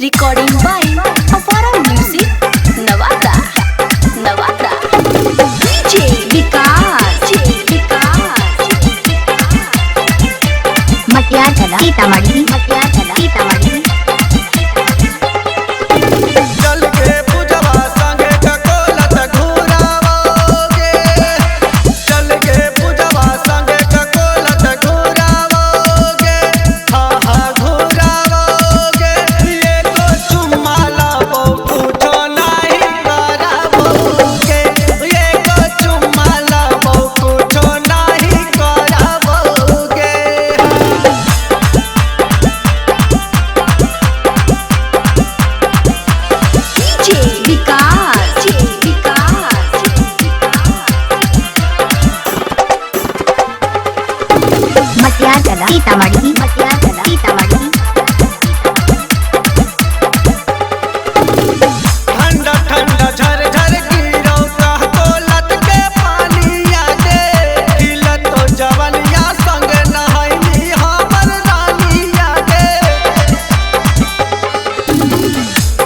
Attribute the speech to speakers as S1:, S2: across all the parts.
S1: Recording by Afara Music, Navata. DJ Vikas.
S2: मटियार चला सीतामढ़ी
S3: चल के पूजवा संगे चकोलत घुरावोगे, चल के पूजवा संगे चकोलत घुरावोगे, हाँ हाँ घुरावोगे। ये तो चुम्मा लावो कुछो नहीं करावोगे, ये तो चुम्मा लावो कुछो नहीं करावोगे।
S1: DJ Vikas.
S2: मटियार चला सीतामढ़ी
S3: ठंडा ठंडा झरझर गिरो कहकोलत के पानी आगे, खिलत तो जवनिया संग नहाइनी हमर रानी आगे।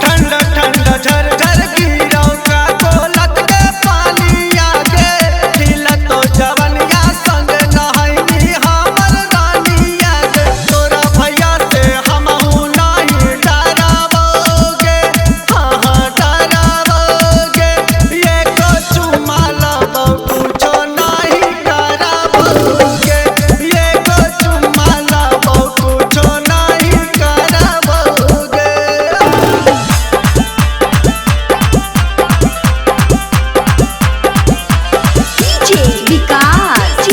S3: ठंडा ठंडा झरझर गिरो कहकोलत के पानी आगे, खिलत तो जवनिया संग नहाइनी हमर रानी आगे। तोरा भैया से हमहू नहीं डरावोगे, हाँ हाँ डरावोगे। ये को चुम्मा लावो कुछो नहीं करावोगे, ये को चुम्मा लावो कुछो नहीं करावोगे।
S1: DJ Vikas.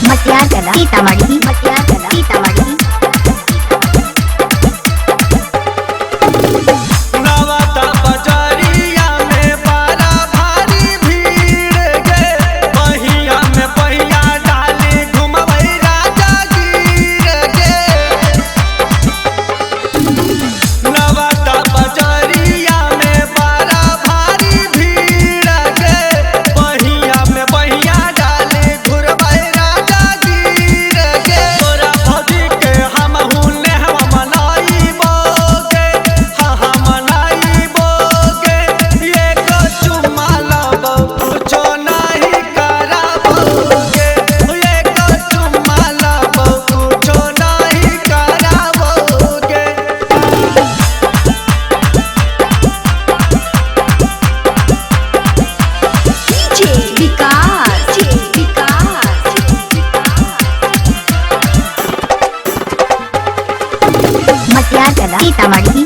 S2: मटियार चला सीतामढ़ी
S3: नवादा बजारिया में बड़ा भारी भीड़ गे, पहिया में पहिया डाली घुमवई राजा गिर गे। नवादा बजारिया में बड़ा भारी भीड़ गे, पहिया में पहिया डाली घुरवई राजा गिर गे। तोरा भौजी के हमहू नेहवा मनाइबोगे, हाँ हाँ मनाइबोगे। ये को चुम्मा लावो कुछो नहीं करावोगे, ये को चुम्मा लावो कुछो नहीं करावोगे।
S1: DJ Vikas.
S2: मटियार चला सीतामढ़ी